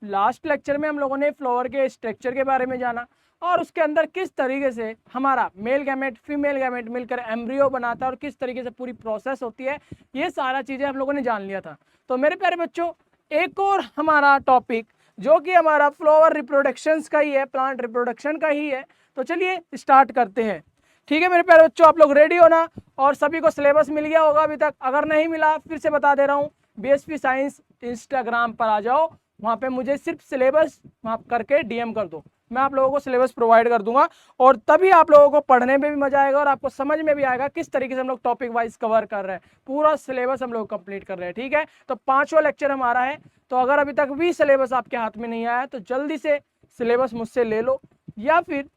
Last lecture में हम लोगों ने फ्लावर के स्ट्रक्चर के बारे में जाना और उसके अंदर किस तरीके से हमारा मेल गैमेट फीमेल गैमेट मिलकर एम्ब्रियो बनाता है और किस तरीके से पूरी प्रोसेस होती है, ये सारा चीज़ें हम लोगों ने जान लिया था। तो मेरे प्यारे बच्चों, एक और हमारा टॉपिक जो कि हमारा फ्लावर रिप्रोडक्शंस का ही है, प्लांट रिप्रोडक्शन का ही है। तो चलिए स्टार्ट करते हैं। ठीक है मेरे प्यारे बच्चों, आप लोग रेडी हो ना? और सभी को सिलेबस मिल गया होगा अभी तक, अगर नहीं मिला फिर से बता दे रहा हूँ, बीएसपी साइंस इंस्टाग्राम पर आ जाओ, वहाँ पे मुझे सिर्फ सिलेबस वहाँ करके डीएम कर दो, मैं आप लोगों को सिलेबस प्रोवाइड कर दूंगा और तभी आप लोगों को पढ़ने में भी मजा आएगा और आपको समझ में भी आएगा किस तरीके से हम लोग टॉपिक वाइज कवर कर रहे हैं, पूरा सिलेबस हम लोग कंप्लीट कर रहे हैं। ठीक है, तो 5वां लेक्चर हमारा है। तो अगर अभी तक भी सिलेबस आपके हाथ में नहीं आया तो जल्दी से सिलेबस मुझसे ले लो या फिर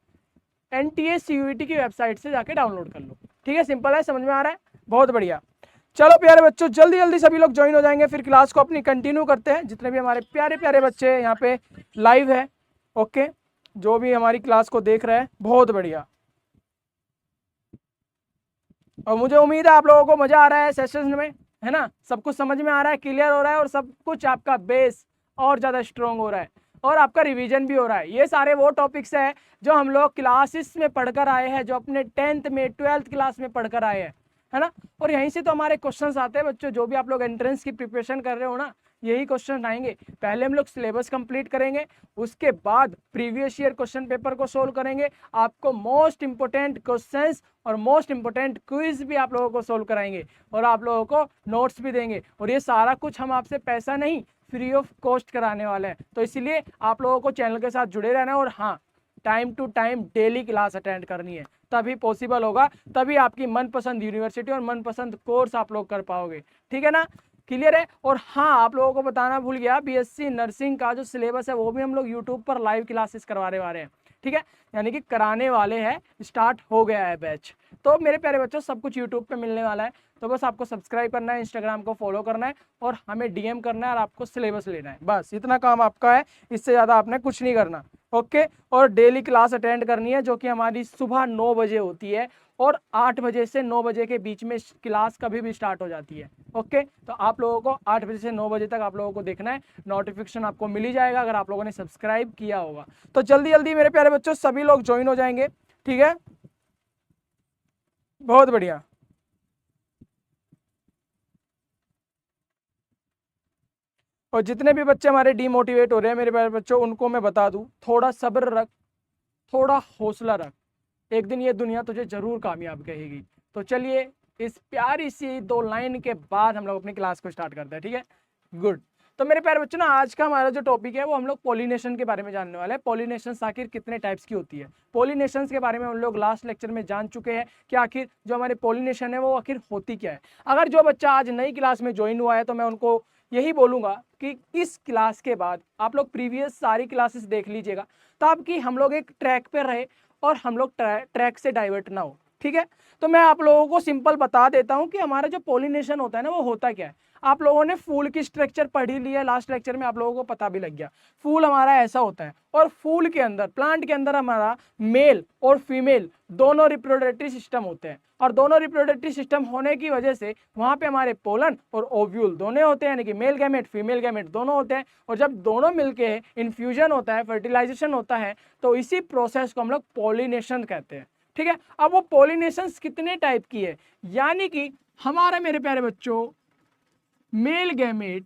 NTA CUET की वेबसाइट से जाके डाउनलोड कर लो। ठीक है, सिंपल है, समझ में आ रहा है? बहुत बढ़िया। चलो प्यारे बच्चों, जल्दी जल्दी सभी लोग ज्वाइन हो जाएंगे, फिर क्लास को अपनी कंटिन्यू करते हैं। जितने भी हमारे प्यारे प्यारे बच्चे यहाँ पे लाइव है, ओके, जो भी हमारी क्लास को देख रहे हैं, बहुत बढ़िया। और मुझे उम्मीद है आप लोगों को मजा आ रहा है सेशन में, है ना? सब कुछ समझ में आ रहा है, क्लियर हो रहा है और सब कुछ आपका बेस और ज्यादा स्ट्रॉन्ग हो रहा है और आपका रिवीजन भी हो रहा है। ये सारे वो टॉपिक्स हैं जो हम लोग क्लासेस में पढ़कर आए हैं, जो अपने 10th में 12th क्लास में पढ़कर आए हैं, है ना? और यहीं से तो हमारे क्वेश्चंस आते हैं बच्चों। जो भी आप लोग एंट्रेंस की प्रिपरेशन कर रहे हो ना, यही क्वेश्चन आएंगे। पहले हम लोग सिलेबस कंप्लीट करेंगे, उसके बाद प्रीवियस ईयर क्वेश्चन पेपर को सोल्व करेंगे, आपको मोस्ट इंपोर्टेंट क्वेश्चंस और मोस्ट इंपोर्टेंट क्विज भी आप लोगों को सोल्व कराएंगे और आप लोगों को नोट्स भी देंगे। और ये सारा कुछ हम आपसे पैसा नहीं, फ्री ऑफ कॉस्ट कराने वाले हैं। तो इसलिए आप लोगों को चैनल के साथ जुड़े रहना है और हाँ, time to time daily class attend करनी है, तभी पॉसिबल होगा, तभी आपकी मनपसंद यूनिवर्सिटी और मनपसंद कोर्स आप लोग कर पाओगे। ठीक है ना? क्लियर है? और हाँ, आप लोगों को बताना भूल गया, बीएससी नर्सिंग का जो सिलेबस है वो भी हम लोग यूट्यूब पर लाइव क्लासेस करवाने वाले हैं। ठीक है, यानी कि कराने वाले हैं, स्टार्ट हो गया है बैच। तो मेरे प्यारे बच्चों, सब कुछ यूट्यूब पे मिलने वाला है, तो बस आपको सब्सक्राइब करना है, इंस्टाग्राम को फॉलो करना है और हमें डीएम करना है और आपको सिलेबस लेना है, बस इतना काम आपका है, इससे ज़्यादा आपने कुछ नहीं करना। ओके, और डेली क्लास अटेंड करनी है जो कि हमारी सुबह 9 बजे होती है और 8 बजे से 9 बजे के बीच में क्लास कभी भी स्टार्ट हो जाती है। ओके, तो आप लोगों को 8 बजे से 9 बजे तक आप लोगों को देखना है, नोटिफिकेशन आपको मिल ही जाएगा अगर आप लोगों ने सब्सक्राइब किया होगा। तो जल्दी जल्दी मेरे प्यारे बच्चों सभी लोग ज्वाइन हो जाएंगे। ठीक है, बहुत बढ़िया। और जितने भी बच्चे हमारे डीमोटिवेट हो रहे हैं मेरे प्यारे बच्चों, उनको मैं बता दूं, थोड़ा सब्र रख, थोड़ा हौसला रख, एक दिन ये दुनिया तुझे जरूर कामयाब कहेगी। तो चलिए, इस प्यारी सी 2 लाइन के बाद हम लोग अपनी क्लास को स्टार्ट करते हैं। ठीक है, गुड। तो मेरे प्यारे बच्चों ना, आज का हमारा जो टॉपिक है वो हम लोग पॉलिनेशन के बारे में जानने वाले हैं। पॉलिनेशन आखिर कितने टाइप्स की होती है, पॉलिनेशन के बारे में हम लोग लास्ट लेक्चर में जान चुके हैं कि आखिर जो हमारे पॉलिनेशन है वो आखिर होती क्या है। अगर जो बच्चा आज नई क्लास में ज्वाइन हुआ है तो मैं उनको यही बोलूंगा कि इस क्लास के बाद आप लोग प्रीवियस सारी क्लासेस देख लीजिएगा, ताकि हम लोग एक ट्रैक पे रहे और हम लोग ट्रैक से डाइवर्ट ना हो। ठीक है, तो मैं आप लोगों को सिंपल बता देता हूं कि हमारा जो पॉलिनेशन होता है ना वो होता क्या है। आप लोगों ने फूल की स्ट्रक्चर पढ़ ही लिया लास्ट लेक्चर में, आप लोगों को पता भी लग गया। फूल हमारा ऐसा होता है और फूल के अंदर, प्लांट के अंदर हमारा मेल और फीमेल दोनों रिप्रोडक्टिव सिस्टम होते हैं और दोनों रिप्रोडक्टिव सिस्टम होने की वजह से वहां पे हमारे पोलन और ओव्यूल दोनों होते हैं, यानी कि मेल गैमेट फीमेल गैमेट दोनों होते हैं। और जब दोनों मिलके इन्फ्यूजन होता है, फर्टिलाइजेशन होता है, तो इसी प्रोसेस को हम लोग पॉलिनेशन कहते हैं। ठीक है, अब वो पॉलिनेशन कितने टाइप की है, यानी कि हमारा मेरे प्यारे बच्चों मेल गैमेट,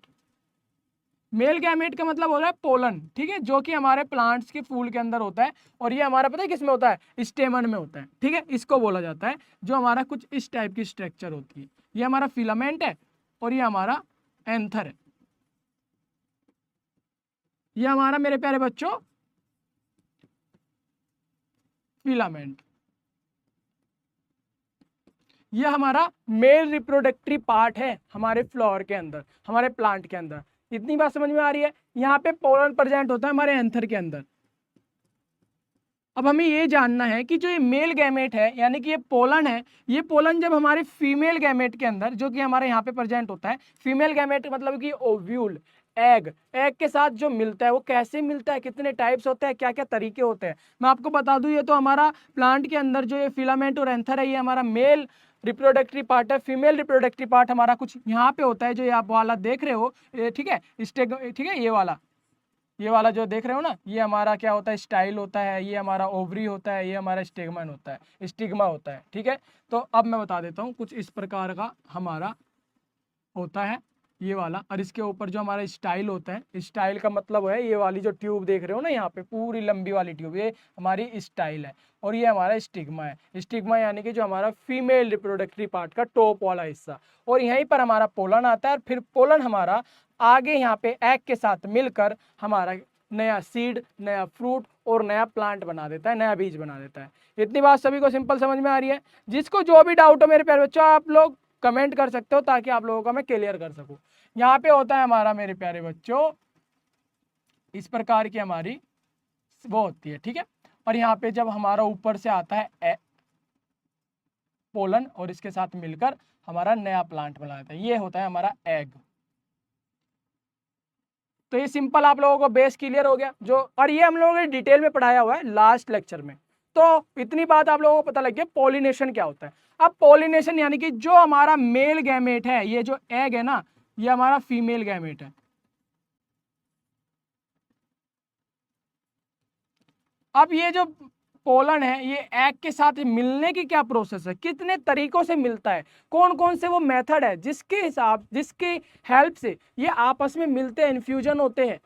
मेल गैमेट का मतलब हो रहा है पोलन। ठीक है, जो कि हमारे प्लांट्स के फूल के अंदर होता है और ये हमारा पता है किस में होता है, स्टेमन में होता है। ठीक है, इसको बोला जाता है, जो हमारा कुछ इस टाइप की स्ट्रक्चर होती है। ये हमारा फिलामेंट है और ये हमारा एंथर है। ये हमारा मेरे प्यारे बच्चों फिलामेंट, ये हमारा मेल रिप्रोडक्टरी पार्ट है हमारे फ्लावर के अंदर, हमारे प्लांट के अंदर। इतनी बात समझ में आ रही है? यहाँ पे पोलन प्रेजेंट होता है हमारे एंथर के अंदर। अब हमें ये जानना है कि जो ये मेल गैमेट है, यानी कि ये पोलन है, ये पोलन जब हमारे फीमेल गैमेट के अंदर, जो कि हमारे यहाँ पे प्रेजेंट होता है, फीमेल गैमेट मतलब कि ओव्यूल, एग, एग के साथ जो मिलता है वो कैसे मिलता है, कितने टाइप्स होते हैं, क्या क्या तरीके होते हैं, मैं आपको बता दूं। ये तो हमारा प्लांट के अंदर जो ये फिलामेंट और एंथर है, ये हमारा मेल रिप्रोडक्टरी पार्ट है। फीमेल रिप्रोडक्टरी पार्ट हमारा कुछ यहाँ पे होता है, जो ये आप वाला देख रहे हो, ठीक है, ठीक है, ये वाला, ये वाला जो देख रहे हो ना, ये हमारा क्या होता है, स्टाइल होता है, ये हमारा ओवरी होता है, ये हमारा स्टिग्मन होता है, स्टिग्मा होता है। ठीक है, तो अब मैं बता देता हूँ कुछ इस प्रकार का हमारा होता है ये वाला, और इसके ऊपर जो हमारा स्टाइल होता है, स्टाइल का मतलब है ये वाली जो ट्यूब देख रहे हो ना यहाँ पे, पूरी लंबी वाली ट्यूब, ये हमारी स्टाइल है। और ये हमारा स्टिग्मा है। स्टिग्मा यानी कि जो हमारा फीमेल रिप्रोडक्टरी पार्ट का टॉप वाला हिस्सा, और यहीं पर हमारा पोलन आता है, और फिर पोलन हमारा आगे यहाँ पे एग के साथ मिलकर हमारा नया सीड, नया फ्रूट और नया प्लांट बना देता है, नया बीज बना देता है। इतनी बात सभी को सिंपल समझ में आ रही है? जिसको जो भी डाउट हो मेरे प्यारे बच्चों, आप लोग कमेंट कर सकते हो ताकि आप लोगों का मैं क्लियर कर सकूं। यहाँ पे होता है हमारा मेरे प्यारे बच्चों, इस प्रकार की हमारी वो होती है। ठीक है, और यहाँ पे जब हमारा ऊपर से आता है पोलन और इसके साथ मिलकर हमारा नया प्लांट बनाता है, ये होता है हमारा एग। तो ये सिंपल आप लोगों को बेस क्लियर हो गया जो, और ये हम लोगों ने डिटेल में पढ़ाया हुआ है लास्ट लेक्चर में। तो इतनी बात आप लोगों को पता लग गया पॉलिनेशन क्या होता है। अब पॉलिनेशन यानी कि जो हमारा मेल गैमेट है, ये जो एग है ना, ये हमारा फीमेल गैमेट है। अब ये जो पोलन है, ये एग के साथ मिलने की क्या प्रोसेस है, कितने तरीकों से मिलता है, कौन कौन से वो मेथड है जिसके हेल्प से ये आपस में मिलते हैं, इन्फ्यूजन होते हैं।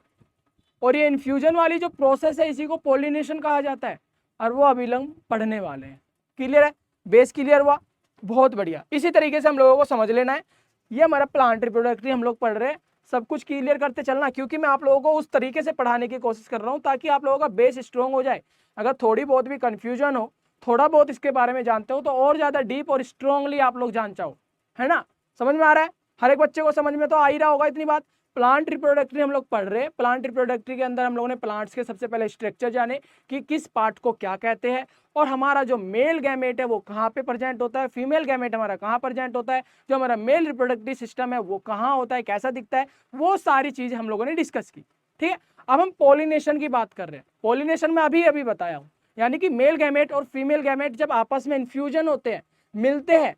और ये इन्फ्यूजन वाली जो प्रोसेस है, इसी को पॉलिनेशन कहा जाता है, और वो अभी हम पढ़ने वाले हैं। क्लियर है? बेस क्लियर हुआ? बहुत बढ़िया। इसी तरीके से हम लोगों को समझ लेना है। ये हमारा प्लांट रिप्रोडक्टरी हम लोग पढ़ रहे हैं, सब कुछ क्लियर करते चलना, क्योंकि मैं आप लोगों को उस तरीके से पढ़ाने की कोशिश कर रहा हूँ ताकि आप लोगों का बेस स्ट्रॉन्ग हो जाए। अगर थोड़ी बहुत भी कंफ्यूजन हो, थोड़ा बहुत इसके बारे में जानते हो, तो और ज़्यादा डीप और स्ट्रांगली आप लोग जान चाहो, है ना? समझ में आ रहा है? हर एक बच्चे को समझ में तो आ ही रहा होगा इतनी बात। प्लांट रिप्रोडक्टरी हम लोग पढ़ रहे हैं। प्लांट रिप्रोडक्टरी के अंदर हम लोगों ने प्लांट्स के सबसे पहले स्ट्रक्चर जाने कि किस पार्ट को क्या कहते हैं, और हमारा जो मेल गैमेट है वो कहाँ पे प्रेजेंट होता है, फीमेल गैमेट हमारा कहाँ प्रेजेंट होता है, जो हमारा मेल रिप्रोडक्टरी सिस्टम है वो कहाँ होता है, कैसा दिखता है, वो सारी चीज़ें हम लोगों ने डिस्कस की। ठीक है, अब हम पॉलिनेशन की बात कर रहे हैं। पॉलिनेशन में अभी अभी बताया हूँ, यानी कि मेल गैमेट और फीमेल गैमेट जब आपस में इन्फ्यूजन होते हैं, मिलते हैं,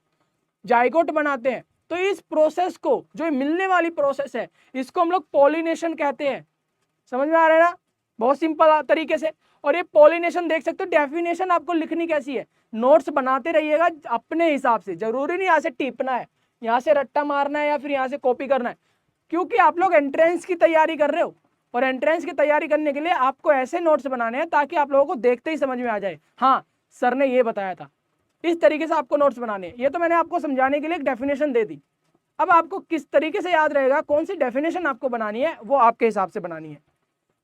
जाइगोट बनाते हैं, तो इस प्रोसेस को, जो मिलने वाली प्रोसेस है, इसको हम लोग पॉलिनेशन कहते हैं। समझ में आ रहा है ना? बहुत सिंपल तरीके से। और ये पॉलिनेशन देख सकते हो, डेफिनेशन आपको लिखनी कैसी है, नोट्स बनाते रहिएगा अपने हिसाब से, जरूरी नहीं यहाँ से टिपना है, यहाँ से रट्टा मारना है या फिर यहाँ से कॉपी करना है, क्योंकि आप लोग एंट्रेंस की तैयारी कर रहे हो, और एंट्रेंस की तैयारी करने के लिए आपको ऐसे नोट्स बनाने हैं ताकि आप लोगों को देखते ही समझ में आ जाए, हाँ सर ने ये बताया था। इस तरीके से आपको नोट्स बनाने हैं। ये तो मैंने आपको समझाने के लिए एक डेफिनेशन दे दी। अब आपको किस तरीके से याद रहेगा, कौन सी डेफिनेशन आपको बनानी है, वो आपके हिसाब से बनानी है।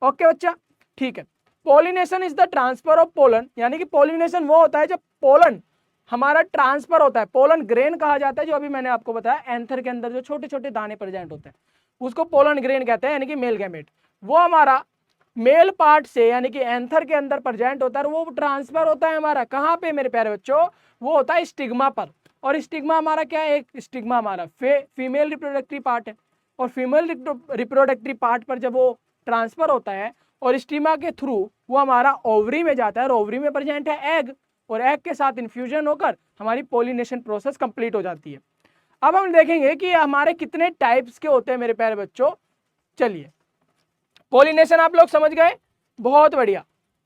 ओके बच्चा, ठीक है। Pollination is the transfer of pollen, यानी कि पॉलिनेशन वो होता है जब पोलन हमारा ट्रांसफर होता है। पोलन ग्रेन कहा जाता है, जो अभी मैंने आपको बताया एंथर के अंदर जो छोटे छोटे दाने प्रेजेंट होते हैं उसको पोलन ग्रेन कहते हैं, यानी कि मेल गैमेट। वो हमारा मेल पार्ट से यानी कि एंथर के अंदर प्रेजेंट होता है, वो ट्रांसफर होता है हमारा कहाँ पे मेरे प्यारे बच्चों, वो होता है स्टिग्मा पर। और स्टिग्मा हमारा क्या है, एक स्टिग्मा हमारा फीमेल रिप्रोडक्टरी पार्ट है, और फीमेल रिप्रोडक्टरी पार्ट पर जब वो ट्रांसफर होता है और स्टिग्मा के थ्रू वो हमारा ओवरी में जाता है, और ओवरी में प्रेजेंट है एग, और एग के साथ इन्फ्यूजन होकर हमारी पॉलिनेशन प्रोसेस कंप्लीट हो जाती है। अब हम देखेंगे कि हमारे कितने टाइप्स के होते हैं मेरे प्यारे बच्चों। चलिए, पॉलिनेशन आप लोग समझ गए, बहुत बढ़िया।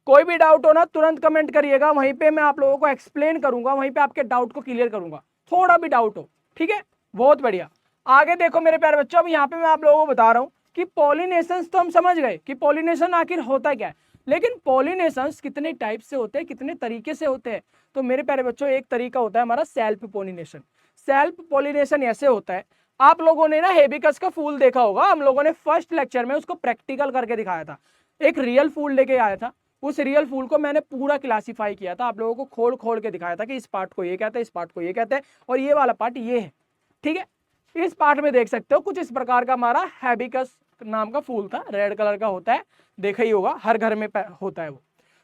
कोई भी डाउट हो ना तुरंत कमेंट करिएगा, वहीं पे मैं आप लोगों को एक्सप्लेन करूंगा, वहीं पे आपके डाउट को क्लियर करूंगा, थोड़ा भी डाउट हो। ठीक है, बहुत बढ़िया। आगे देखो मेरे प्यारे बच्चों, अब यहाँ पे मैं आप लोगों को बता रहा हूँ कि पॉलिनेशन तो हम समझ गए कि पॉलिनेशन आखिर होता क्या है, लेकिन पॉलिनेशन कितने टाइप से होते हैं, कितने तरीके से होते हैं। तो मेरे प्यारे बच्चों, एक तरीका होता है हमारा सेल्फ पॉलिनेशन। सेल्फ पॉलिनेशन ऐसे होता है, आप लोगों ने ना हेबिस्कस का फूल देखा होगा, हम लोगों ने फर्स्ट लेक्चर में उसको प्रैक्टिकल करके दिखाया था। एक रियल फूल लेके आया था, उस रियल फूल को मैंने पूरा क्लासिफाई किया था, आप लोगों को खोल खोल के दिखाया था कि इस पार्ट को ये कहते हैं, इस पार्ट को ये कहते हैं, और ये वाला पार्ट ये है। ठीक है, इस पार्ट में देख सकते हो कुछ इस प्रकार का हमारा हेबिस्कस नाम का फूल था, रेड कलर का होता है, देखा ही होगा, हर घर में होता है वो।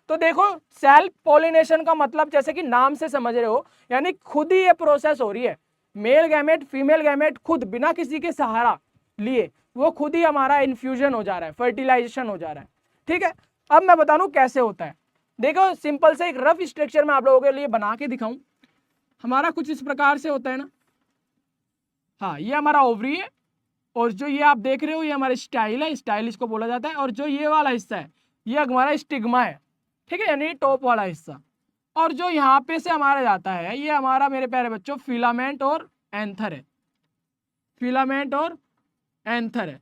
तो देखो, सेल्फ पॉलिनेशन का मतलब जैसे कि नाम से समझ रहे हो, यानी खुद ही ये प्रोसेस हो रही है, मेल गैमेट फीमेल गैमेट खुद बिना किसी के सहारा लिए वो खुद ही हमारा इन्फ्यूजन हो जा रहा है, फर्टिलाइजेशन हो जा रहा है। ठीक है, अब मैं बता दूं कैसे होता है। देखो, सिंपल से एक रफ स्ट्रक्चर में आप लोगों के लिए बना के दिखाऊं, हमारा कुछ इस प्रकार से होता है ना। हाँ, ये हमारा ओवरी है, और जो ये आप देख रहे हो ये हमारा स्टाइल है, स्टाइल इसको बोला जाता है। और जो ये वाला हिस्सा है ये हमारा स्टिग्मा है, ठीक है, यानी टॉप वाला हिस्सा। और जो यहाँ पे से हमारा जाता है ये हमारा मेरे प्यारे बच्चों फिलामेंट और एंथर है, फिलामेंट और एंथर है।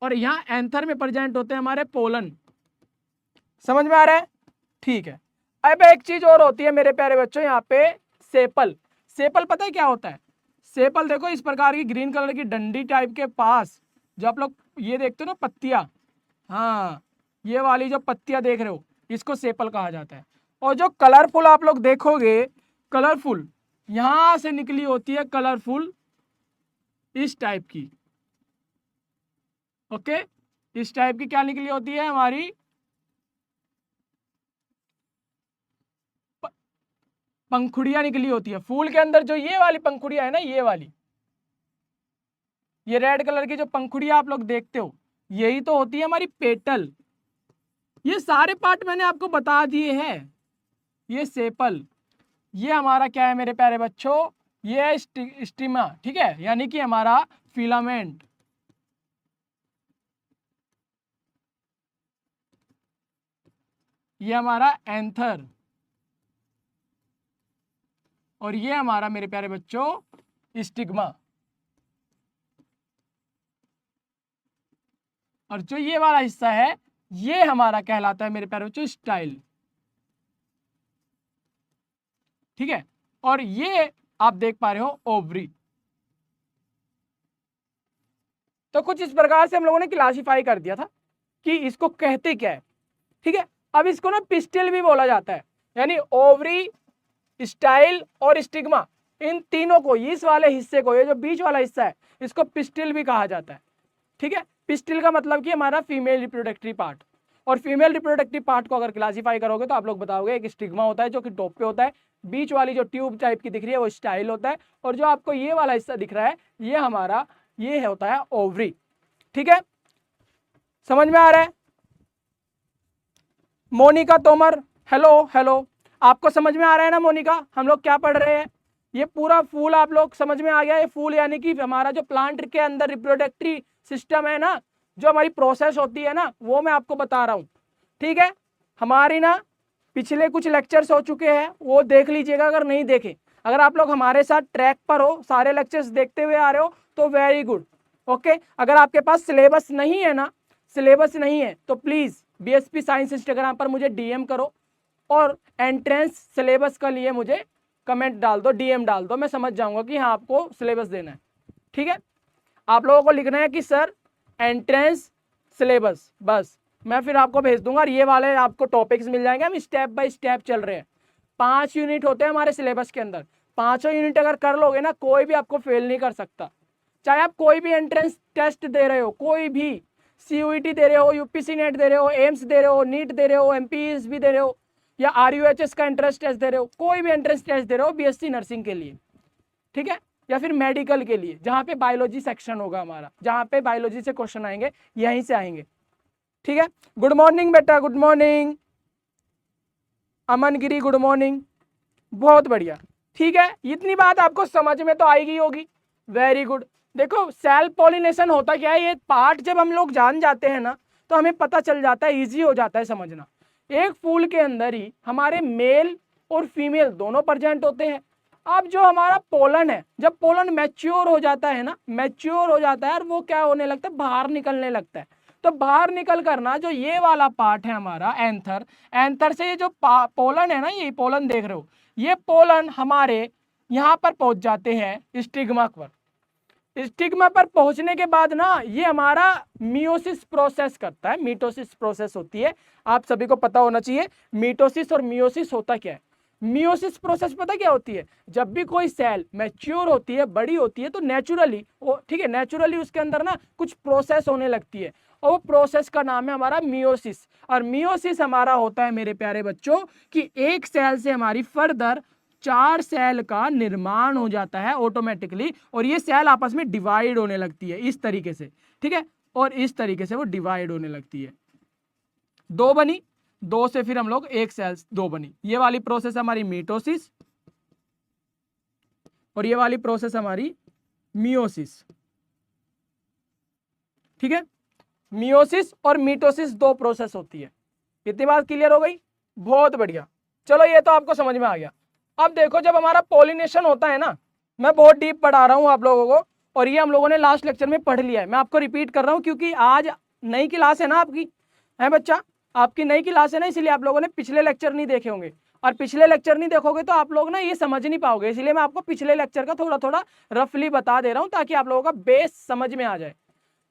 और यहाँ एंथर में प्रेजेंट होते हैं हमारे पोलन। समझ में आ रहा है? ठीक है। अब एक चीज और होती है मेरे प्यारे बच्चों यहाँ पे, सेपल। सेपल पता है क्या होता है? सेपल देखो इस प्रकार की ग्रीन कलर की डंडी टाइप के पास जो आप लोग ये देखते हो ना पत्तियां, हाँ ये वाली जो पत्तियां देख रहे हो इसको सेपल कहा जाता है। और जो कलरफुल आप लोग देखोगे, कलरफुल यहां से निकली होती है, कलरफुल इस टाइप की, ओके, इस टाइप की क्या निकली होती है हमारी पंखुड़ियां निकली होती है। फूल के अंदर जो ये वाली पंखुड़ियां है ना, ये वाली, ये रेड कलर की जो पंखुड़ियां आप लोग देखते हो यही तो होती है हमारी पेटल। ये सारे पार्ट मैंने आपको बता दिए हैं। ये सेपल, ये हमारा क्या है मेरे प्यारे बच्चों, ये है स्टिमा, ठीक है, यानी कि हमारा फिलामेंट। ये हमारा एंथर, और ये हमारा मेरे प्यारे बच्चों स्टिग्मा। और जो ये वाला हिस्सा है ये हमारा कहलाता है मेरे प्यारे बच्चों स्टाइल, ठीक है। और ये आप देख पा रहे हो ओवरी। तो कुछ इस प्रकार से हम लोगों ने क्लासिफाई कर दिया था कि इसको कहते क्या है, ठीक है। अब इसको ना पिस्टिल भी बोला जाता है, यानी ओवरी, स्टाइल और स्टिग्मा, इन तीनों को, इस वाले हिस्से को, ये जो बीच वाला हिस्सा है इसको पिस्टिल भी कहा जाता है, ठीक है। पिस्टिल का मतलब कि हमारा फीमेल रिप्रोडक्टिव पार्ट। और फीमेल रिप्रोडक्टिव पार्ट को अगर क्लासिफाई करोगे तो आप लोग बताओगे एक स्टिग्मा होता है जो कि टॉप पे होता है, बीच वाली जो ट्यूब टाइप की दिख रही है वो स्टाइल होता है, और जो आपको ये वाला हिस्सा दिख रहा है ये हमारा ये होता है ओवरी, ठीक है। समझ में आ रहा है? मोनिका तोमर, हेलो हेलो, आपको समझ में आ रहा है ना मोनिका हम लोग क्या पढ़ रहे हैं? ये पूरा फूल आप लोग समझ में आ गया? ये फूल यानी कि हमारा जो प्लांट के अंदर रिप्रोडक्टिव सिस्टम है ना, जो हमारी प्रोसेस होती है ना, वो मैं आपको बता रहा हूँ, ठीक है। हमारी ना पिछले कुछ लेक्चर्स हो चुके हैं, वो देख लीजिएगा अगर नहीं देखे। अगर आप लोग हमारे साथ ट्रैक पर हो, सारे लेक्चर्स देखते हुए आ रहे हो तो वेरी गुड, ओके। अगर आपके पास सिलेबस नहीं है ना, सिलेबस नहीं है तो प्लीज बीएसपी साइंस इंस्टाग्राम पर मुझे डीएम करो और एंट्रेंस सिलेबस के लिए मुझे कमेंट डाल दो, डीएम डाल दो, मैं समझ जाऊंगा कि हाँ आपको सिलेबस देना है, ठीक है। आप लोगों को लिखना है कि सर एंट्रेंस सिलेबस, बस मैं फिर आपको भेज दूंगा और ये वाले आपको टॉपिक्स मिल जाएंगे। हम स्टेप बाय स्टेप चल रहे हैं, 5 यूनिट होते हैं हमारे सिलेबस के अंदर, 5 यूनिट अगर कर लोगे ना कोई भी आपको फेल नहीं कर सकता। चाहे आप कोई भी एंट्रेंस टेस्ट दे रहे हो, कोई भी सीयूईटी दे रहे हो, यूपीसी नेट दे रहे हो, एम्स दे रहे हो, नीट दे रहे हो, एमपीएस भी दे रहे हो, या आरयूएचएस का एंट्रेंस टेस्ट दे रहे हो, कोई भी एंट्रेंस टेस्ट दे रहे हो बीएससी नर्सिंग के लिए, ठीक है, या फिर मेडिकल के लिए जहां पे बायोलॉजी सेक्शन होगा हमारा, जहां पे बायोलॉजी से क्वेश्चन आएंगे यहीं से आएंगे, ठीक है। गुड मॉर्निंग बेटा, गुड मॉर्निंग अमन गिरी, गुड मॉर्निंग, बहुत बढ़िया, ठीक है। इतनी बात आपको समझ में तो आएगी होगी, वेरी गुड। देखो सेल्फ पॉलिनेशन होता क्या है, ये पार्ट जब हम लोग जान जाते हैं ना तो हमें पता चल जाता है, इजी हो जाता है समझना। एक फूल के अंदर ही हमारे मेल और फीमेल दोनों प्रेजेंट होते हैं। अब जो हमारा पोलन है, जब पोलन मैच्योर हो जाता है ना, मैच्योर हो जाता है और वो क्या होने लगता है, बाहर निकलने लगता है। तो बाहर निकल कर ना जो ये वाला पार्ट है हमारा एंथर, एंथर से ये जो पोलन है ना, ये पोलन देख रहे हो, ये पोलन हमारे यहाँ पर पहुंच जाते हैं स्टिग्मा पर। स्टिग्मा पर पहुंचने के बाद ना ये हमारा मियोसिस प्रोसेस करता है, मिटोसिस प्रोसेस होती है, आप सभी को पता होना चाहिए मिटोसिस और मियोसिस होता क्या है। मियोसिस प्रोसेस पता क्या होती है, जब भी कोई सेल मैच्योर होती है, बड़ी होती है, तो नेचुरली, ठीक है, नेचुरली उसके अंदर ना कुछ प्रोसेस होने लगती है और वो प्रोसेस का नाम है हमारा मियोसिस। और मियोसिस हमारा होता है मेरे प्यारे बच्चों कि एक सेल से हमारी फर्दर 4 सेल का निर्माण हो जाता है ऑटोमेटिकली, और ये सेल आपस में डिवाइड होने लगती है इस तरीके से, ठीक है, और इस तरीके से वो डिवाइड होने लगती है। 2 बनी, 2 से फिर हम लोग एक सेल 2 बनी, ये वाली प्रोसेस हमारी मीटोसिस और ये वाली प्रोसेस हमारी मियोसिस। ठीक है, मियोसिस और मीटोसिस दो प्रोसेस होती है। इतनी बात क्लियर हो गई, बहुत बढ़िया। चलो ये तो आपको समझ में आ गया। अब देखो जब हमारा पॉलिनेशन होता है ना, मैं बहुत डीप पढ़ा रहा हूँ आप लोगों को, और ये हम लोगों ने लास्ट लेक्चर में पढ़ लिया है, मैं आपको रिपीट कर रहा हूँ क्योंकि आज नई क्लास है ना आपकी, है बच्चा, आपकी नई क्लास है ना, इसलिए आप लोगों ने पिछले लेक्चर नहीं देखे होंगे, और पिछले लेक्चर नहीं देखोगे तो आप लोग ना ये समझ नहीं पाओगे, इसलिए मैं आपको पिछले लेक्चर का थोड़ा थोड़ा रफली बता दे रहा हूँ ताकि आप लोगों का बेस समझ में आ जाए।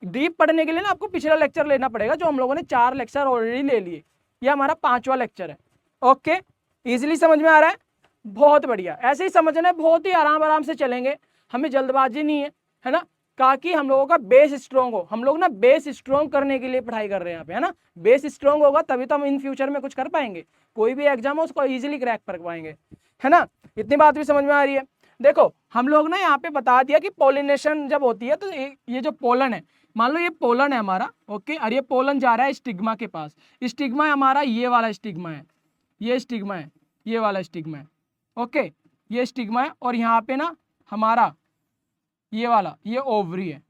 डीप पढ़ने के लिए ना आपको पिछला लेक्चर लेना पड़ेगा, जो हम लोगों ने 4 लेक्चर ऑलरेडी ले लिए, ये हमारा 5वां लेक्चर है। ओके, इजीली समझ में आ रहा है, बहुत बढ़िया। ऐसे ही समझना है, बहुत ही आराम आराम से चलेंगे, हमें जल्दबाजी नहीं है ना, ताकि हम लोगों का बेस स्ट्रॉन्ग हो। हम लोग ना बेस स्ट्रॉन्ग करने के लिए पढ़ाई कर रहे हैं यहाँ पे, है ना। बेस स्ट्रॉन्ग होगा तभी तो हम इन फ्यूचर में कुछ कर पाएंगे, कोई भी एग्जाम हो उसको इजीली क्रैक कर पाएंगे, है ना। इतनी बात भी समझ में आ रही है। देखो हम लोग ना यहाँ पे बता दिया कि पोलिनेशन जब होती है तो ये जो पोलन है, मान लो ये पोलन है हमारा, ओके, और ये पोलन जा रहा है स्टिग्मा के पास। स्टिग्मा है हमारा, ये वाला स्टिग्मा है, ये स्टिग्मा है, ये वाला स्टिग्मा है, ओके, ये स्टिग्मा है, और यहाँ पे ना हमारा ये वाला, ये ओवरी है,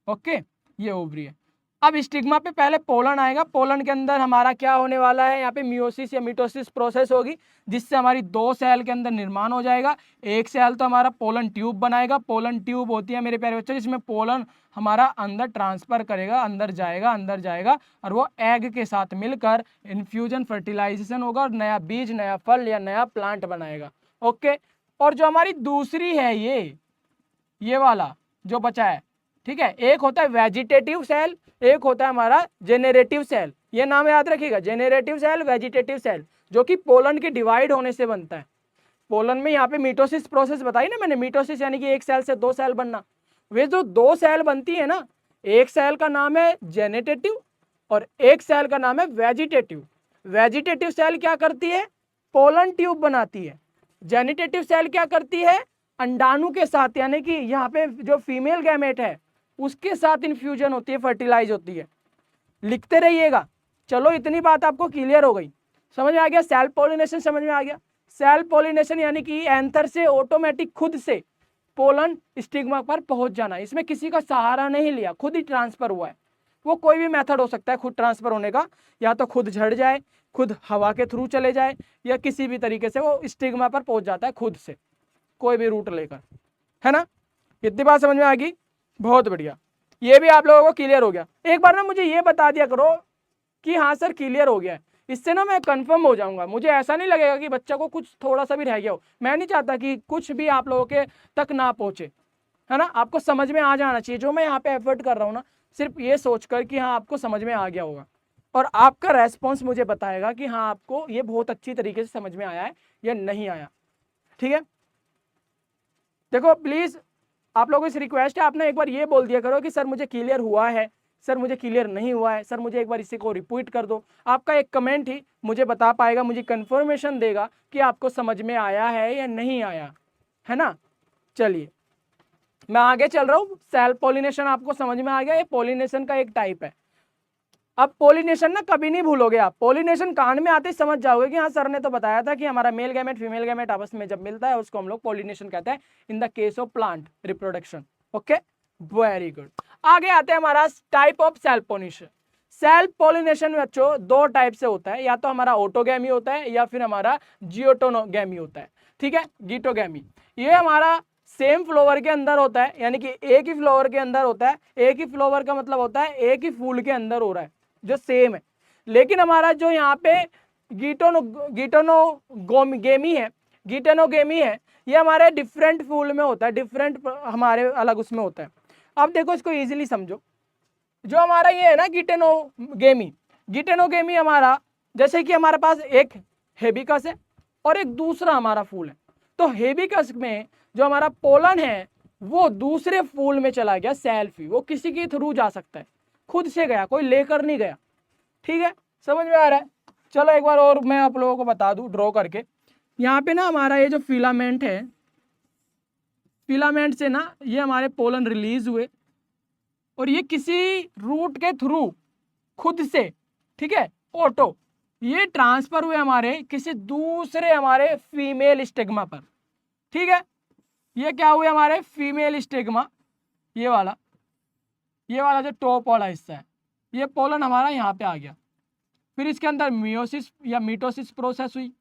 ओके, ये ओवरी है। अब स्टिग्मा पे पहले पोलन आएगा, पोलन के अंदर हमारा क्या होने वाला है, यहाँ पे मियोसिस या मिटोसिस प्रोसेस होगी, जिससे हमारी 2 सेल के अंदर निर्माण हो जाएगा। एक सेल तो हमारा पोलन ट्यूब बनाएगा, पोलन ट्यूब होती है मेरे प्यारे बच्चों, जिसमें पोलन हमारा अंदर ट्रांसफर करेगा, अंदर जाएगा, और वो एग के साथ मिलकर इन्फ्यूजन फर्टिलाइजेशन होगा और नया बीज, नया फल या नया प्लांट बनाएगा। ओके, और जो हमारी दूसरी है ये वाला जो बचा है, ठीक है, एक होता है वेजिटेटिव सेल, एक होता है हमारा जेनेरेटिव सेल। ये नाम याद रखिएगा, जेनेरेटिव सेल, वेजिटेटिव सेल, जो कि पोलन के डिवाइड होने से बनता है। पोलन में यहाँ पे मिटोसिस प्रोसेस बताई ना मैंने, मिटोसिस यानी कि एक सेल से 2 सेल बनना। वे जो 2 सेल बनती है ना, एक सेल का नाम है जेनेरेटिव और एक सेल का नाम है वेजिटेटिव। वेजिटेटिव सेल क्या करती है, पोलन ट्यूब बनाती है। जेनेरेटिव सेल क्या करती है, अंडाणु के साथ, यानी कि यहाँ पे जो फीमेल गैमेट है उसके साथ इन्फ्यूजन होती है, फर्टिलाइज होती है। लिखते रहिएगा। चलो इतनी बात आपको क्लियर हो गई, समझ में आ गया। सेल पॉलिनेशन समझ में आ गया। सेल पॉलिनेशन यानी कि एंथर से ऑटोमेटिक खुद से पोलन स्टिग्मा पर पहुंच जाना, इसमें किसी का सहारा नहीं लिया, खुद ही ट्रांसफर हुआ है। वो कोई भी मेथड हो सकता है खुद ट्रांसफर होने का, या तो खुद झड़ जाए, खुद हवा के थ्रू चले जाए, या किसी भी तरीके से वो स्टिग्मा पर पहुंच जाता है खुद से, कोई भी रूट लेकर, है ना। इतनी बात समझ में आ गई, बहुत बढ़िया। ये भी आप लोगों को क्लियर हो गया। एक बार ना मुझे ये बता दिया करो कि हाँ सर क्लियर हो गया है, इससे ना मैं कंफर्म हो जाऊंगा। मुझे ऐसा नहीं लगेगा कि बच्चा को कुछ थोड़ा सा भी रह गया हो। मैं नहीं चाहता कि कुछ भी आप लोगों के तक ना पहुंचे, है ना। आपको समझ में आ जाना चाहिए। जो मैं यहाँ पे एफर्ट कर रहा हूँ ना, सिर्फ ये सोचकर कि हाँ आपको समझ में आ गया होगा, और आपका रेस्पॉन्स मुझे बताएगा कि हाँ आपको ये बहुत अच्छी तरीके से समझ में आया है या नहीं आया, ठीक है। देखो प्लीज आप लोगों से रिक्वेस्ट है, आपने एक बार ये बोल दिया करो कि सर मुझे क्लियर हुआ है, सर मुझे क्लियर नहीं हुआ है, सर मुझे एक बार इसी को रिपीट कर दो। आपका एक कमेंट ही मुझे बता पाएगा, मुझे कंफर्मेशन देगा कि आपको समझ में आया है या नहीं आया, है ना। चलिए मैं आगे चल रहा हूँ। सेल पॉलिनेशन आपको समझ में आ गया, ये पॉलिनेशन का एक टाइप है। अब पॉलिनेशन ना कभी नहीं भूलोगे आप, पॉलिनेशन कान में आते ही समझ जाओगे कि हाँ सर ने तो बताया था कि हमारा मेल गैमेट फीमेल गैमेट आपस में जब मिलता है उसको हम लोग पॉलिनेशन कहते हैं in the case of plant reproduction. Okay, very good. आगे आते हैं हमारा type of self pollination. Self pollination बच्चों 2 टाइप से होता है, या तो हमारा ऑटोगैमी होता है या फिर हमारा जियोटोगैमी होता है, ठीक है, गीटोगैमी। ये हमारा सेम फ्लावर के अंदर होता है, यानी कि एक ही फ्लावर के अंदर होता है। एक ही फ्लावर का मतलब होता है एक ही फूल के अंदर हो रहा है, जो सेम है। लेकिन हमारा जो यहाँ पे गीटोनोगेमी है, ये हमारे डिफरेंट फूल में होता है, डिफरेंट हमारे अलग उसमें होता है। अब देखो इसको इजीली समझो। जो हमारा ये है ना गिटेनोगेमी हमारा, जैसे कि हमारे पास एक हेबिकस है और एक दूसरा हमारा फूल है, तो हेबिकस में जो हमारा पोलन है वो दूसरे फूल में चला गया सेल्फ ही, वो किसी के थ्रू जा सकता है, खुद से गया, कोई लेकर नहीं गया, ठीक है, समझ में आ रहा है। चलो एक बार और मैं आप लोगों को बता दूं ड्रॉ करके। यहाँ पे ना हमारा ये जो फिलामेंट है, फिलामेंट से ना ये हमारे पोलन रिलीज हुए और ये किसी रूट के थ्रू खुद से, ठीक है, ऑटो ये ट्रांसफर हुए हमारे किसी दूसरे हमारे फीमेल स्टिग्मा पर, ठीक है। ये क्या हुए हमारे फीमेल स्टिग्मा, ये वाला, ये वाला जो टॉप वाला हिस्सा है, ये पोलन हमारा यहाँ पे आ गया। फिर इसके अंदर मियोसिस या मिटोसिस प्रोसेस हुई।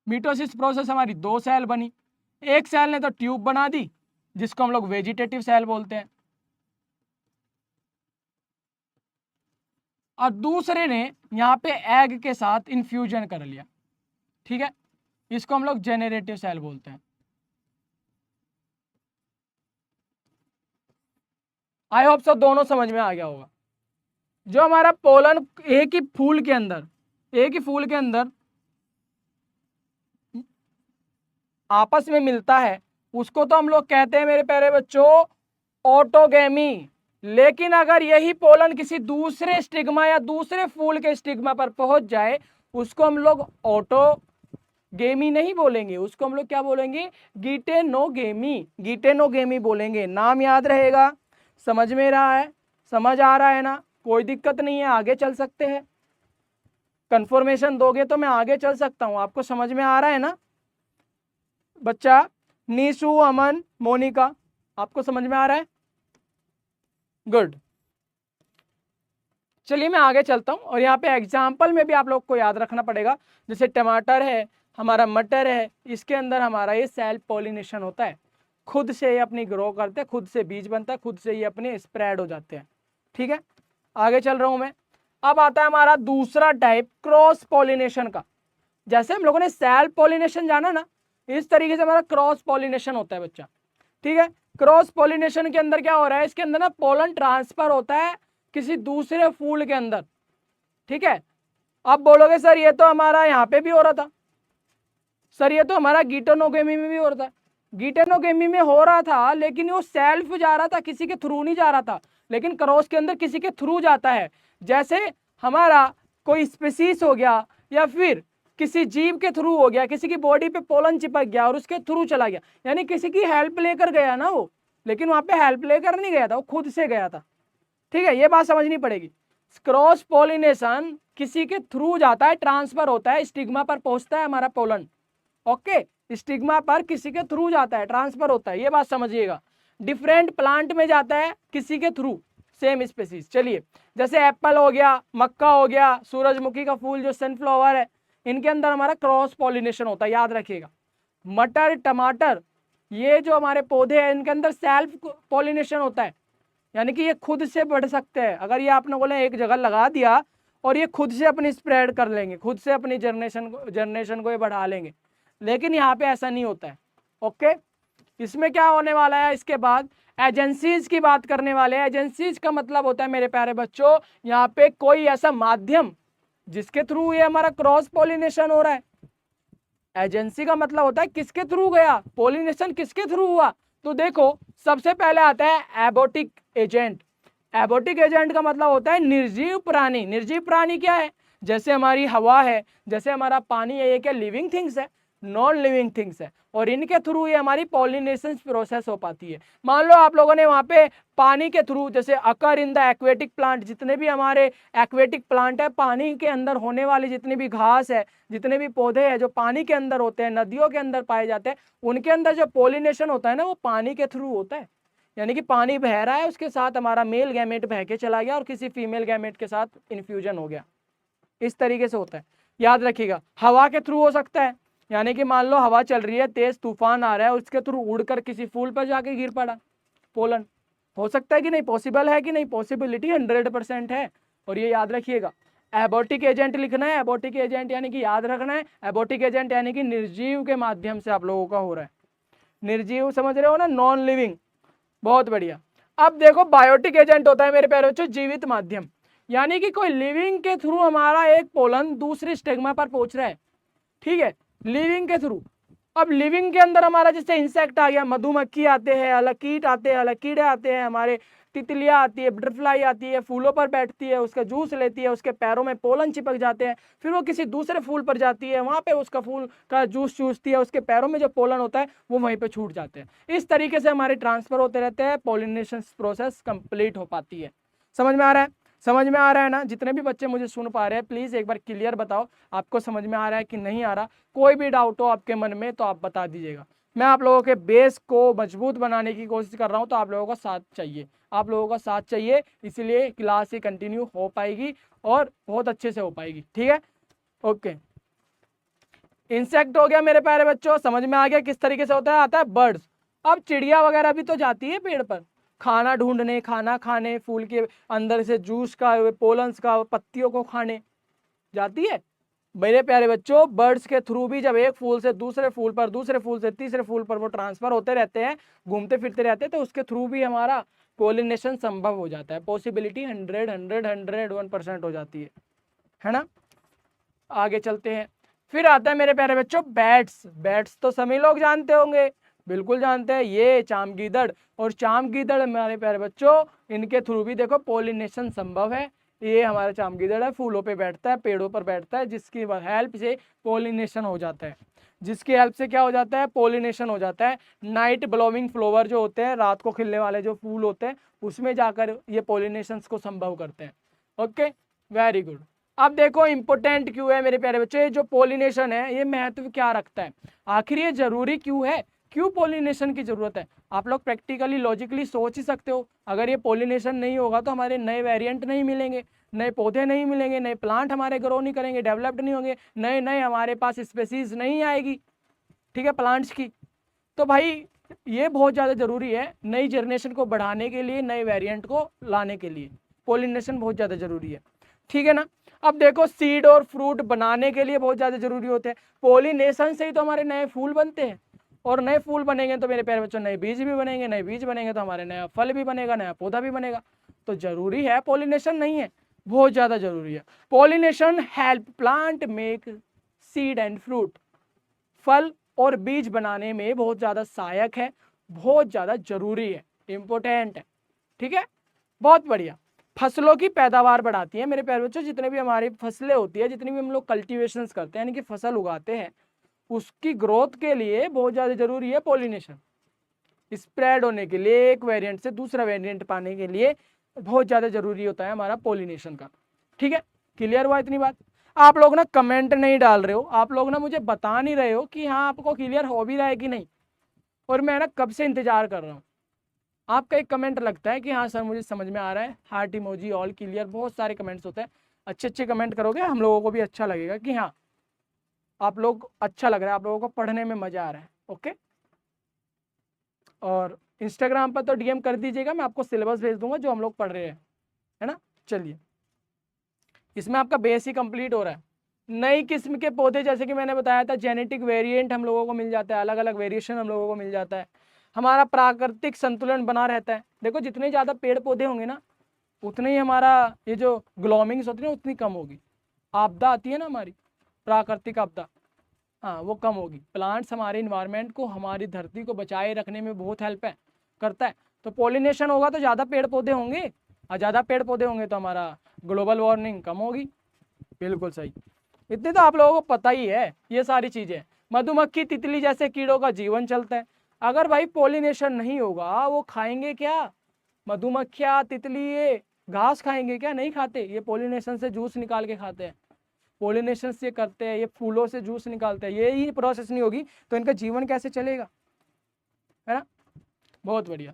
मिटोसिस प्रोसेस हमारी 2 सेल बनी। एक सेल ने तो ट्यूब बना दी, जिसको हम लोग वेजिटेटिव सेल बोलते हैं, और दूसरे ने यहाँ पे एग के साथ इन्फ्यूजन कर लिया। ठीक है, इसको हम लोग जेनरेटिव सेल बोलते हैं। आई होप सो दोनों समझ में आ गया होगा। जो हमारा पोलन एक ही फूल के अंदर आपस में मिलता है, उसको तो हम लोग कहते हैं मेरे प्यारे बच्चों ऑटोगेमी। लेकिन अगर यही पोलन किसी दूसरे स्टिग्मा या दूसरे फूल के स्टिग्मा पर पहुंच जाए, उसको हम लोग ऑटोगेमी नहीं बोलेंगे, उसको हम लोग क्या बोलेंगे? गिटेनोगेमी बोलेंगे। नाम याद रहेगा। समझ में रहा है? समझ आ रहा है ना? कोई दिक्कत नहीं है, आगे चल सकते हैं। कंफर्मेशन दोगे तो मैं आगे चल सकता हूं। आपको समझ में आ रहा है ना बच्चा? नीशु, अमन, मोनिका, आपको समझ में आ रहा है? गुड। चलिए मैं आगे चलता हूं, और यहाँ पे एग्जाम्पल में भी आप लोग को याद रखना पड़ेगा। जैसे टमाटर है, हमारा मटर है, इसके अंदर हमारा ये सेल्फ पॉलिनेशन होता है। खुद से ये अपनी ग्रो करते हैं, खुद से बीज बनता है, खुद से ये अपने स्प्रेड हो जाते हैं। ठीक है, आगे चल रहा हूं मैं। अब आता है हमारा दूसरा टाइप, क्रॉस पॉलिनेशन का। जैसे हम लोगों ने सेल्फ पॉलिनेशन जाना ना, इस तरीके से हमारा क्रॉस पॉलिनेशन होता है बच्चा। ठीक है, क्रॉस पॉलिनेशन के अंदर क्या हो रहा है? इसके अंदर ना पोलन ट्रांसफर होता है किसी दूसरे फूल के अंदर। ठीक है, अब बोलोगे सर ये तो हमारा यहाँ पे भी हो रहा था, सर ये तो हमारा गिटेनोगेमी में भी हो रहा था। गिटेनोगेमी में हो रहा था, लेकिन वो सेल्फ जा रहा था, किसी के थ्रू नहीं जा रहा था। लेकिन क्रॉस के अंदर किसी के थ्रू जाता है। जैसे हमारा कोई स्पीसीज हो गया, या फिर किसी जीव के थ्रू हो गया, किसी की बॉडी पे पोलन चिपक गया और उसके थ्रू चला गया, यानी किसी की हेल्प लेकर गया ना वो, लेकिन वहां पे हेल्प लेकर नहीं गया था, वो खुद से गया था। ठीक है, ये बात समझनी पड़ेगी। क्रॉस पॉलिनेशन किसी के थ्रू जाता है, ट्रांसफर होता है, स्टिग्मा पर पहुंचता है हमारा पोलन। ओके, स्टिग्मा पर किसी के थ्रू जाता है, ट्रांसफर होता है, ये बात समझिएगा। डिफरेंट प्लांट में जाता है किसी के थ्रू, सेम स्पीसीज। चलिए, जैसे एप्पल हो गया, मक्का हो गया, सूरजमुखी का फूल जो सनफ्लावर है, इनके अंदर हमारा क्रॉस पॉलिनेशन होता है, याद रखिएगा। मटर, टमाटर, ये जो हमारे पौधे हैं, इनके अंदर सेल्फ पॉलिनेशन होता है, यानी कि ये खुद से बढ़ सकते हैं। अगर ये आपने बोले एक जगह लगा दिया और ये खुद से अपनी स्प्रेड कर लेंगे, खुद से अपनी जनरेशन को ये बढ़ा लेंगे, लेकिन यहाँ पे ऐसा नहीं होता है। ओके, इसमें क्या होने वाला है? इसके बाद एजेंसीज की बात करने वाले हैं। एजेंसीज का मतलब होता है मेरे प्यारे बच्चों, यहाँ पे कोई ऐसा माध्यम जिसके थ्रू ये हमारा क्रॉस पॉलिनेशन हो रहा है। एजेंसी का मतलब होता है किसके थ्रू गया, पॉलिनेशन किसके थ्रू हुआ। तो देखो, सबसे पहले आता है एबोटिक एजेंट। एबोटिक एजेंट का मतलब होता है निर्जीव प्राणी। निर्जीव प्राणी क्या है? जैसे हमारी हवा है, जैसे हमारा पानी है, ये क्या लिविंग थिंग्स है? नॉन लिविंग थिंग्स है, और इनके थ्रू ये हमारी पॉलिनेशन प्रोसेस हो पाती है। मान लो आप लोगों ने वहां पे पानी के थ्रू, जैसे अकर इन द एक्वेटिक प्लांट, जितने भी हमारे एक्वेटिक प्लांट है, पानी के अंदर होने वाली जितनी भी घास है, जितने भी पौधे हैं जो पानी के अंदर होते हैं, नदियों के अंदर पाए जाते हैं, उनके अंदर जो पॉलिनेशन होता है ना, वो पानी के थ्रू होता है। यानी कि पानी बह रहा है, उसके साथ हमारा मेल गैमेट बह के चला गया और किसी फीमेल गैमेट के साथ इन्फ्यूजन हो गया। इस तरीके से होता है, याद रखिएगा। हवा के थ्रू हो सकता है, यानी कि मान लो हवा चल रही है, तेज तूफान आ रहा है, उसके थ्रू उड़कर किसी फूल पर जाके गिर पड़ा पोलन। हो सकता है कि नहीं? पॉसिबल है कि नहीं? पॉसिबिलिटी 100% है। और ये याद रखिएगा, एबोटिक एजेंट लिखना है। एबोटिक एजेंट यानी कि याद रखना है, एबोटिक एजेंट यानी कि निर्जीव के माध्यम से आप लोगों का हो रहा है। निर्जीव समझ रहे हो ना, नॉन लिविंग। बहुत बढ़िया। अब देखो, बायोटिक एजेंट होता है मेरे प्यारे बच्चों जीवित माध्यम, यानी कि कोई लिविंग के थ्रू हमारा एक पोलन दूसरे स्टिग्मा पर पहुंच रहा है। ठीक है, लिविंग के थ्रू। अब लिविंग के अंदर हमारा जैसे इंसेक्ट आ गया, मधुमक्खी आते हैं, अलग कीट आते हैं, अलग कीड़े आते हैं, हमारे तितलियां आती है, बटरफ्लाई आती है, फूलों पर बैठती है, उसका जूस लेती है, उसके पैरों में पोलन चिपक जाते हैं, फिर वो किसी दूसरे फूल पर जाती है, वहां पे उसका फूल का जूस चूसती है, उसके पैरों में जो पोलन होता है वो वहीं पे छूट जाते हैं। इस तरीके से हमारे ट्रांसफर होते रहते हैं, पॉलिनेशन प्रोसेस कंप्लीट हो पाती है। समझ में आ रहा है? समझ में आ रहा है ना? जितने भी बच्चे मुझे सुन पा रहे हैं, प्लीज एक बार क्लियर बताओ, आपको समझ में आ रहा है कि नहीं आ रहा। कोई भी डाउट हो आपके मन में तो आप बता दीजिएगा। मैं आप लोगों के बेस को मजबूत बनाने की कोशिश कर रहा हूँ, तो आप लोगों का साथ चाहिए, आप लोगों का साथ चाहिए, इसीलिए क्लास ही कंटिन्यू हो पाएगी और बहुत अच्छे से हो पाएगी। ठीक है, ओके। इंसेक्ट हो गया मेरे प्यारे बच्चों, समझ में आ गया किस तरीके से होता है, आता है बर्ड्स। अब चिड़िया वगैरह भी तो जाती है पेड़ पर खाना ढूंढने, खाना खाने, फूल के अंदर से जूस का, पोलन्स का, पत्तियों को खाने जाती है। मेरे प्यारे बच्चों, बर्ड्स के थ्रू भी जब एक फूल से दूसरे फूल पर, दूसरे फूल से तीसरे फूल पर वो ट्रांसफर होते रहते हैं, घूमते फिरते रहते हैं, तो उसके थ्रू भी हमारा पोलिनेशन संभव हो जाता है। पॉसिबिलिटी 100 हो जाती है ना। आगे चलते हैं, फिर आता है मेरे प्यारे बच्चों बैट्स। बैट्स तो सभी लोग जानते होंगे, बिल्कुल जानते हैं, ये चामगीदड़। और चामगीदड़ हमारे प्यारे बच्चों, इनके थ्रू भी देखो पोलिनेशन संभव है। ये हमारा चामगीदड़ है, फूलों पे बैठता है, पेड़ों पर बैठता है, जिसकी हेल्प से पोलिनेशन हो जाता है। जिसकी हेल्प से क्या हो जाता है, पोलिनेशन हो जाता है। नाइट ब्लोमिंग फ्लावर जो होते हैं, रात को खिलने वाले जो फूल होते हैं, उसमें जाकर ये पोलिनेशन को संभव करते हैं। Okay, very good. अब देखो इंपोर्टेंट क्यों है मेरे प्यारे बच्चे, जो पोलिनेशन है ये महत्व क्या रखता है, आखिर ये जरूरी क्यों है, क्यों पोलिनेशन की जरूरत है। आप लोग प्रैक्टिकली लॉजिकली सोच ही सकते हो, अगर ये पोलिनेशन नहीं होगा तो हमारे नए वेरिएंट नहीं मिलेंगे, नए पौधे नहीं मिलेंगे, नए प्लांट हमारे ग्रो नहीं करेंगे, डेवलप्ड नहीं होंगे, नए नए हमारे पास स्पेसीज नहीं आएगी, ठीक है, प्लांट्स की। तो भाई ये बहुत ज़्यादा जरूरी है नई जनरेशन को बढ़ाने के लिए, नए वेरिएंट को लाने के लिए पोलिनेशन बहुत ज़्यादा जरूरी है। ठीक है ना। अब देखो सीड और फ्रूट बनाने के लिए बहुत ज़्यादा जरूरी होते हैं, पोलिनेशन से ही तो हमारे नए फूल बनते हैं, और नए फूल बनेंगे तो मेरे प्यारे बच्चों नए बीज भी बनेंगे, नए बीज बनेंगे तो हमारे नया फल भी बनेगा, नया पौधा भी बनेगा। तो जरूरी है पोलिनेशन, नहीं है, बहुत ज़्यादा जरूरी है। Pollination help plant make seed and fruit, फल और बीज बनाने में बहुत ज़्यादा सहायक है, बहुत ज़्यादा जरूरी है, इंपॉर्टेंट है। ठीक है, बहुत बढ़िया। फसलों की पैदावार बढ़ाती है मेरे प्यारे बच्चों, जितने भी हमारी फसलें होती है, जितनी भी हम लोग कल्टीवेशंस करते हैं, यानी कि फसल उगाते हैं, उसकी ग्रोथ के लिए बहुत ज़्यादा जरूरी है पोलिनेशन। स्प्रेड होने के लिए, एक वेरिएंट से दूसरा वेरिएंट पाने के लिए बहुत ज़्यादा जरूरी होता है हमारा पोलिनेशन का। ठीक है, क्लियर हुआ इतनी बात। आप लोग ना कमेंट नहीं डाल रहे हो, आप लोग ना मुझे बता नहीं रहे हो कि हाँ आपको क्लियर हो भी रहा है कि नहीं, और मैं ना कब से इंतजार कर रहा हूँ। आपका एक कमेंट लगता है कि हाँ सर मुझे समझ में आ रहा है, हार्ट इमोजी, ऑल क्लियर, बहुत सारे कमेंट्स होते हैं। अच्छे अच्छे कमेंट करोगे, हम लोगों को भी अच्छा लगेगा कि हाँ आप लोग, अच्छा लग रहा है, आप लोगों को पढ़ने में मजा आ रहा है। ओके, और इंस्टाग्राम पर तो डीएम कर दीजिएगा, मैं आपको सिलेबस भेज दूंगा जो हम लोग पढ़ रहे हैं, है ना। चलिए, इसमें आपका बेस ही कंप्लीट हो रहा है। नई किस्म के पौधे, जैसे कि मैंने बताया था, जेनेटिक वेरिएंट हम लोगों को मिल जाता है, अलग अलग वेरिएशन हम लोगों को मिल जाता है, हमारा प्राकृतिक संतुलन बना रहता है। देखो जितने ज़्यादा पेड़ पौधे होंगे ना, उतने ही हमारा ये जो ग्लोमिंग्स होती है ना उतनी कम होगी, आपदा आती है ना हमारी प्राकृतिक आपदा, हाँ वो कम होगी। प्लांट्स हमारे इन्वायरमेंट को, हमारी धरती को बचाए रखने में बहुत हेल्प है करता है। तो पोलिनेशन होगा तो ज़्यादा पेड़ पौधे होंगे, और ज़्यादा पेड़ पौधे होंगे तो हमारा ग्लोबल वार्मिंग कम होगी। बिल्कुल सही, इतने तो आप लोगों को पता ही है ये सारी चीज़ें। मधुमक्खी, तितली जैसे कीड़ों का जीवन चलता है। अगर भाई पोलिनेशन नहीं होगा, वो खाएंगे क्या, मधुमक्खियाँ, तितली, ये घास खाएंगे क्या, नहीं खाते, ये पोलिनेशन से जूस निकाल के खाते हैं, पोलिनेशन से करते हैं, ये फूलों से जूस निकालते हैं। ये ही प्रोसेस नहीं होगी तो इनका जीवन कैसे चलेगा, है ना। बहुत बढ़िया।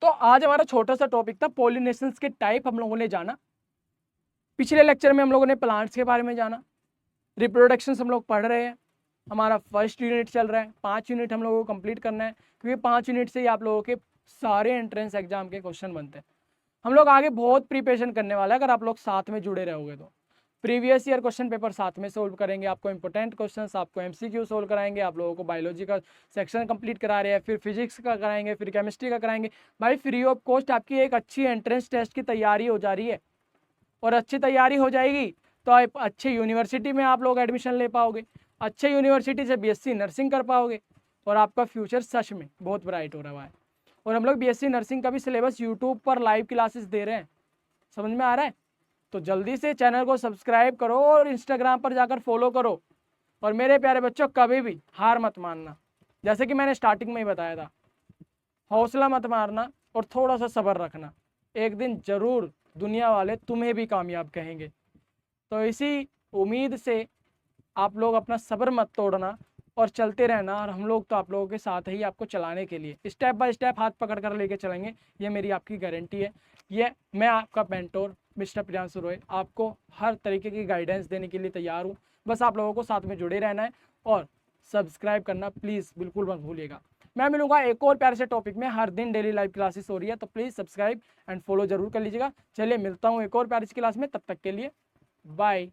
तो आज हमारा छोटा सा टॉपिक था पोलिनेशन के टाइप, हम लोगों ने जाना। पिछले लेक्चर में हम लोगों ने प्लांट्स के बारे में जाना, रिप्रोडक्शन हम लोग पढ़ रहे हैं, हमारा फर्स्ट यूनिट चल रहा है, 5 यूनिट हम लोगों को कंप्लीट करना है, क्योंकि 5 यूनिट से ही आप लोगों के सारे एंट्रेंस एग्जाम के क्वेश्चन बनते हैं। हम लोग आगे बहुत प्रिपरेशन करने वाला है, अगर आप लोग साथ में जुड़े रहोगे तो। प्रीवियस ईयर क्वेश्चन पेपर साथ में सोल्व करेंगे, आपको इंपॉर्टेंट क्वेश्चंस, आपको एमसीक्यू सोल्व कराएंगे, आप लोगों को बायोलॉजी का सेक्शन कंप्लीट करा रहे हैं, फिर फिजिक्स का कराएंगे, फिर केमिस्ट्री का कराएंगे। भाई फ्री ऑफ कॉस्ट आपकी एक अच्छी एंट्रेंस टेस्ट की तैयारी हो जा रही है, और अच्छी तैयारी हो जाएगी तो आप अच्छे यूनिवर्सिटी में आप लोग एडमिशन ले पाओगे, अच्छे यूनिवर्सिटी से बीएससी नर्सिंग कर पाओगे, और आपका फ्यूचर सच में बहुत ब्राइट हो रहा है। और हम लोग बीएससी नर्सिंग का भी सिलेबस यूट्यूब पर लाइव क्लासेस दे रहे हैं, समझ में आ रहा है। तो जल्दी से चैनल को सब्सक्राइब करो और इंस्टाग्राम पर जाकर फॉलो करो। और मेरे प्यारे बच्चों, कभी भी हार मत मानना, जैसे कि मैंने स्टार्टिंग में ही बताया था, हौसला मत मारना और थोड़ा सा सब्र रखना, एक दिन जरूर दुनिया वाले तुम्हें भी कामयाब कहेंगे। तो इसी उम्मीद से आप लोग अपना सब्र मत तोड़ना, और चलते रहना, और हम लोग तो आप लोगों के साथ ही आपको चलाने के लिए स्टेप बाय स्टेप हाथ पकड़ कर लेके चलेंगे, ये मेरी आपकी गारंटी है। ये मैं आपका मेंटोर मिस्टर प्रियांशु रॉय आपको हर तरीके की गाइडेंस देने के लिए तैयार हूँ। बस आप लोगों को साथ में जुड़े रहना है और सब्सक्राइब करना प्लीज़ बिल्कुल मत भूलिएगा। मैं मिलूंगा एक और प्यारे से टॉपिक में, हर दिन डेली लाइव क्लासेस हो रही है, तो प्लीज़ सब्सक्राइब एंड फॉलो जरूर कर लीजिएगा। चलिए मिलता हूँ एक और प्यारी सी क्लास में, तब तक के लिए बाय।